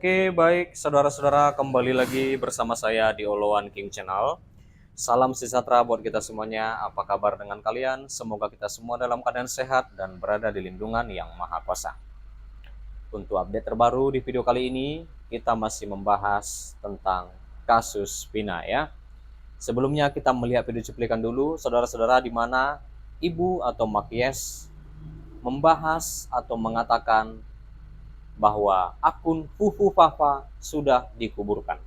Oke, baik saudara-saudara, kembali lagi bersama saya di Oloan King Channel. Salam sejahtera buat kita semuanya. Apa kabar dengan kalian? Semoga kita semua dalam keadaan sehat dan berada di lindungan yang Maha Kuasa. Untuk update terbaru di video kali ini, kita masih membahas tentang kasus Vina ya. Sebelumnya kita melihat video cuplikan dulu, saudara-saudara, di mana Ibu atau Mak Yes membahas atau mengatakan bahwa akun Fufu Fafa sudah dikuburkan.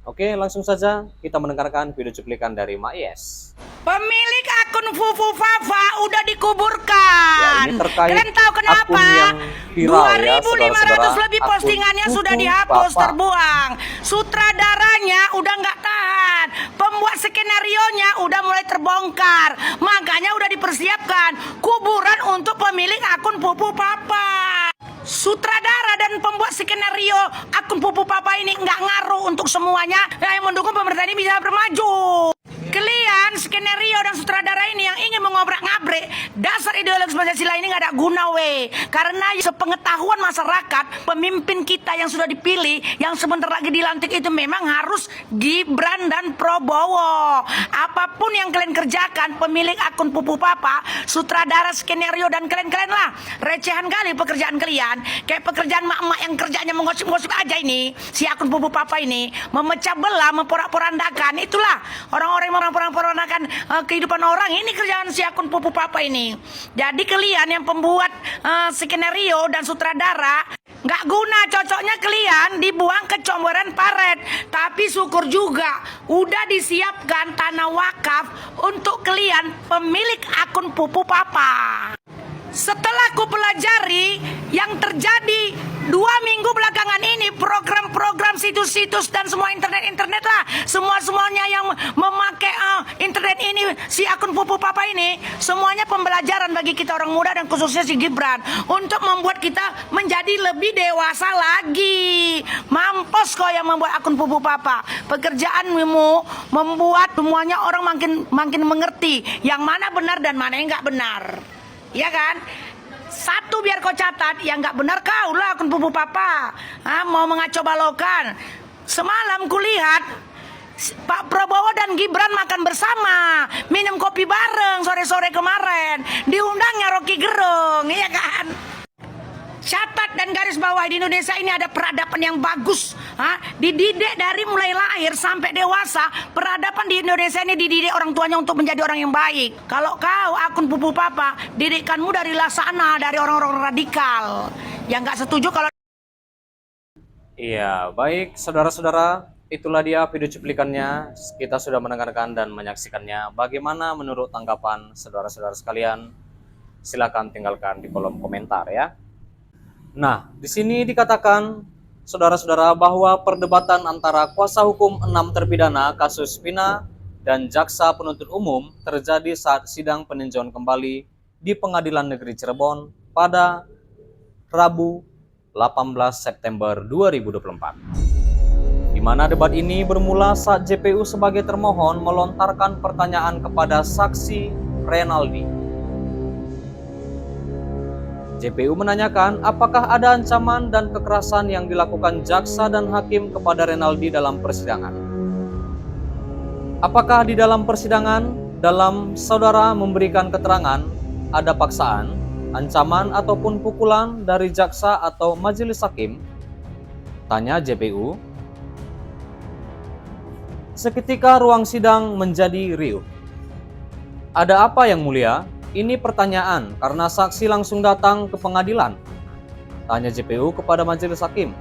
Oke, langsung saja kita mendengarkan video cuplikan dari Mak Yes. Pemilik akun Fufu Fafa udah dikuburkan. Ya, ini terkait Kalian tahu kenapa? akun yang viral ya, 2.500 saudara-saudara. lebih Akun postingannya Fufu sudah dihapus, Fafa. terbuang. Sutradaranya udah nggak tahan. Pembuat skenario-nya udah mulai terbongkar. Makanya udah dipersiapkan kuburan untuk pemilik akun Fufu Fafa. Sutradara dan pembuat skenario akun Fufu Papa ini nggak ngaruh untuk semuanya yang mendukung pemerintah ini bisa bermaju. Kalian skenario dan sutradara ini yang ingin mengobrak-ngabrik dasar ideologi Pancasila ini nggak ada guna karena sepengetahuan masyarakat pemimpin kita yang sudah dipilih yang sebentar lagi dilantik itu memang harus Gibran dan Prabowo. Apapun yang kalian kerjakan, pemilik akun Fufu Papa, sutradara, skenario dan kalian lah recehan kali pekerjaan kalian. Kayak pekerjaan mak-mak yang kerjanya menggosip-gosip aja ini, si akun Fufu Papa ini memecah belah, memporak-porandakan. Itulah orang-orang yang memporak-porandakan kehidupan orang. Ini kerjaan si akun Fufu Papa ini. Jadi kalian yang pembuat skenario dan sutradara nggak guna, cocoknya kalian dibuang ke comberan paret. Tapi syukur juga udah disiapkan tanah wakaf untuk kalian pemilik akun Fufu Papa. Setelah ku pelajari yang terjadi 2 minggu belakangan ini, program-program situs-situs dan semua internet lah, semuanya yang memakai internet ini, si akun Fufu Papa ini, semuanya pembelajaran bagi kita orang muda dan khususnya si Gibran untuk membuat kita menjadi lebih dewasa lagi. Mampus kau yang membuat akun Fufu Papa. Pekerjaanmu membuat semuanya orang makin mengerti yang mana benar dan mana yang nggak benar. Ya kan? Satu biar kau catat, yang nggak benar kau lah akun Fufu Papa. Mau mengacau balokan. Semalam kulihat Pak Prabowo dan Gibran makan bersama, minum kopi bareng sore-sore kemarin. Diundangnya Rocky Gerung, iya kan? Catat dan garis bawah, di Indonesia ini ada peradaban yang bagus. Dididik dari mulai lahir sampai dewasa. Peradaban di Indonesia ini dididik orang tuanya untuk menjadi orang yang baik. Kalau kau akun Fufu Papa, didikanmu dari sana, dari orang-orang radikal yang nggak setuju kalau. Iya, baik saudara-saudara, itulah dia video cuplikannya. Kita sudah mendengarkan dan menyaksikannya. Bagaimana menurut tanggapan saudara-saudara sekalian? Silakan tinggalkan di kolom komentar ya. Nah, di sini dikatakan, saudara-saudara, bahwa perdebatan antara kuasa hukum 6 terpidana kasus Vina dan jaksa penuntut umum terjadi saat sidang peninjauan kembali di Pengadilan Negeri Cirebon pada Rabu 18 September 2024. Di mana debat ini bermula saat JPU sebagai termohon melontarkan pertanyaan kepada saksi Renaldi. JPU menanyakan apakah ada ancaman dan kekerasan yang dilakukan jaksa dan hakim kepada Renaldi dalam persidangan. Apakah di dalam persidangan, dalam saudara memberikan keterangan, ada paksaan, ancaman ataupun pukulan dari jaksa atau majelis hakim? Tanya JPU. Seketika ruang sidang menjadi riuh. Ada apa yang mulia? Ini pertanyaan karena saksi langsung datang ke pengadilan. Tanya JPU kepada majelis hakim.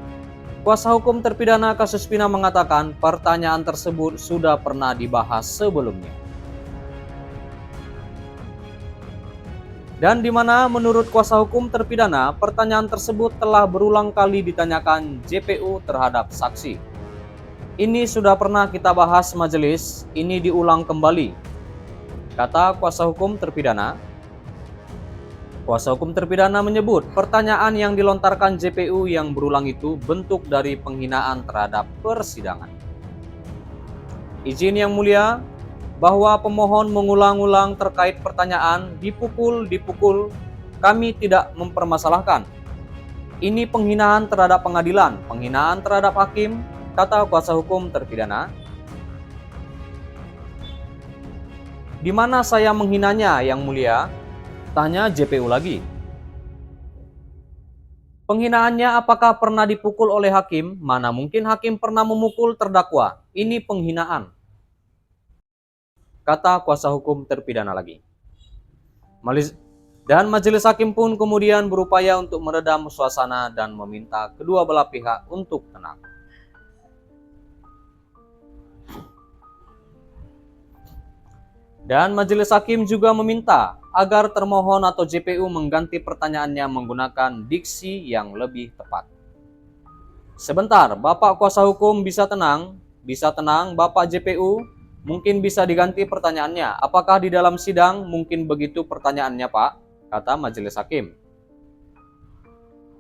Kuasa hukum terpidana kasus Vina mengatakan pertanyaan tersebut sudah pernah dibahas sebelumnya. Dan di mana menurut kuasa hukum terpidana, pertanyaan tersebut telah berulang kali ditanyakan JPU terhadap saksi. Ini sudah pernah kita bahas majelis, ini diulang kembali. Kata kuasa hukum terpidana. Kuasa hukum terpidana menyebut pertanyaan yang dilontarkan JPU yang berulang itu bentuk dari penghinaan terhadap persidangan. Izin yang mulia, bahwa pemohon mengulang-ulang terkait pertanyaan dipukul, kami tidak mempermasalahkan. Ini penghinaan terhadap pengadilan, penghinaan terhadap hakim, kata kuasa hukum terpidana. Di mana saya menghinanya, Yang Mulia? Tanya JPU lagi. Penghinaannya apakah pernah dipukul oleh hakim? Mana mungkin hakim pernah memukul terdakwa. Ini penghinaan, kata kuasa hukum terpidana lagi. Dan majelis hakim pun kemudian berupaya untuk meredam suasana dan meminta kedua belah pihak untuk tenang. Dan majelis hakim juga meminta agar termohon atau JPU mengganti pertanyaannya menggunakan diksi yang lebih tepat. Sebentar, Bapak kuasa hukum bisa tenang, Bapak JPU, mungkin bisa diganti pertanyaannya. Apakah di dalam sidang mungkin begitu pertanyaannya, Pak? Kata majelis hakim.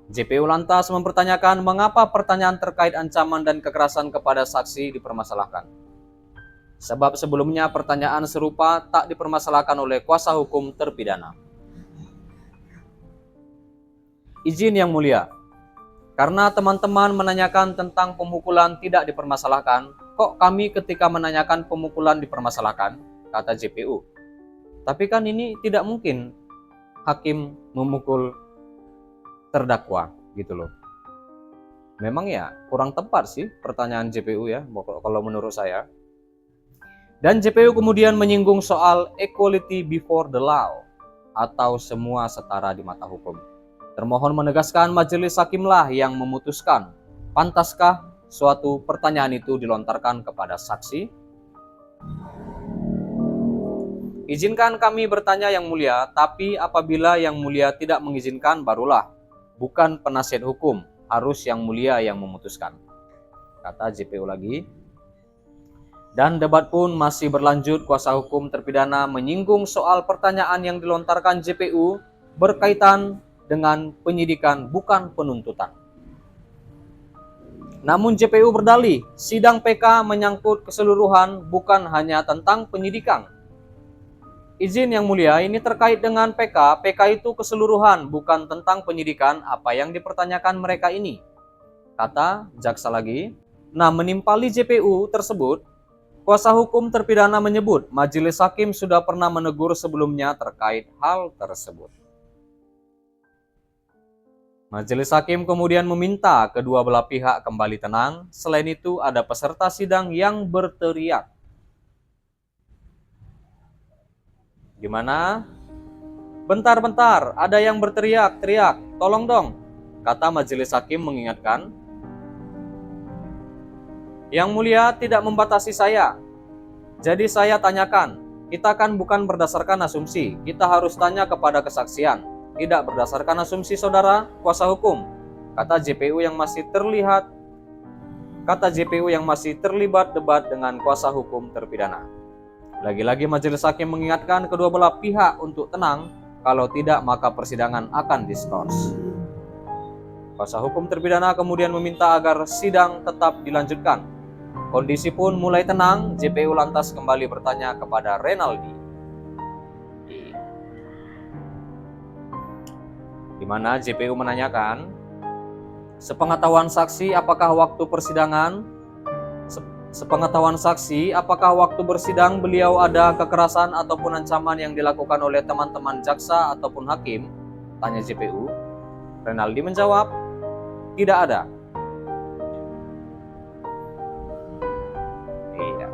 JPU lantas mempertanyakan mengapa pertanyaan terkait ancaman dan kekerasan kepada saksi dipermasalahkan. Sebab sebelumnya pertanyaan serupa tak dipermasalahkan oleh kuasa hukum terpidana. Izin Yang Mulia, karena teman-teman menanyakan tentang pemukulan tidak dipermasalahkan, kok kami ketika menanyakan pemukulan dipermasalahkan, kata JPU. Tapi kan ini tidak mungkin hakim memukul terdakwa gitu loh. Memang ya kurang tepat sih pertanyaan JPU ya kalau menurut saya. Dan JPU kemudian menyinggung soal equality before the law atau semua setara di mata hukum. Termohon menegaskan majelis hakimlah yang memutuskan pantaskah suatu pertanyaan itu dilontarkan kepada saksi. Izinkan kami bertanya Yang Mulia, tapi apabila Yang Mulia tidak mengizinkan barulah, bukan penasihat hukum, harus Yang Mulia yang memutuskan, kata JPU lagi. Dan debat pun masih berlanjut. Kuasa hukum terpidana menyinggung soal pertanyaan yang dilontarkan JPU berkaitan dengan penyidikan bukan penuntutan. Namun JPU berdalih, sidang PK menyangkut keseluruhan bukan hanya tentang penyidikan. Izin Yang Mulia, ini terkait dengan PK. PK itu keseluruhan, bukan tentang penyidikan apa yang dipertanyakan mereka ini, kata jaksa lagi. Nah, menimpali JPU tersebut, kuasa hukum terpidana menyebut majelis hakim sudah pernah menegur sebelumnya terkait hal tersebut. Majelis hakim kemudian meminta kedua belah pihak kembali tenang. Selain itu, ada peserta sidang yang berteriak. Gimana? Bentar, ada yang berteriak-teriak. Tolong dong, kata majelis hakim mengingatkan. Yang Mulia tidak membatasi saya. Jadi saya tanyakan, kita kan bukan berdasarkan asumsi. Kita harus tanya kepada kesaksian, tidak berdasarkan asumsi saudara kuasa hukum, kata JPU yang masih terlibat debat dengan kuasa hukum terpidana. Lagi-lagi majelis hakim mengingatkan kedua belah pihak untuk tenang, kalau tidak maka persidangan akan diskors. Kuasa hukum terpidana kemudian meminta agar sidang tetap dilanjutkan. Kondisi pun mulai tenang. JPU lantas kembali bertanya kepada Renaldi. Di mana JPU menanyakan, sepengetahuan saksi apakah waktu bersidang beliau ada kekerasan ataupun ancaman yang dilakukan oleh teman-teman jaksa ataupun hakim? Tanya JPU. Renaldi menjawab, tidak ada. Iya.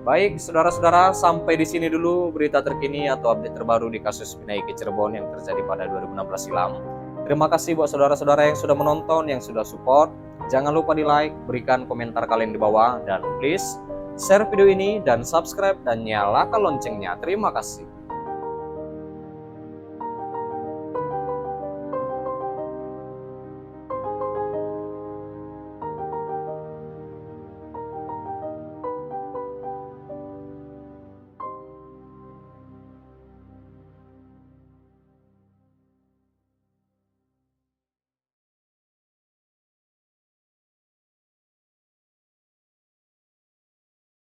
Baik, saudara-saudara, sampai di sini dulu berita terkini atau update terbaru di kasus Minaike Cirebon yang terjadi pada 2016 silam. Terima kasih buat saudara-saudara yang sudah menonton, yang sudah support. Jangan lupa di like, berikan komentar kalian di bawah, dan please share video ini dan subscribe dan nyalakan loncengnya. Terima kasih.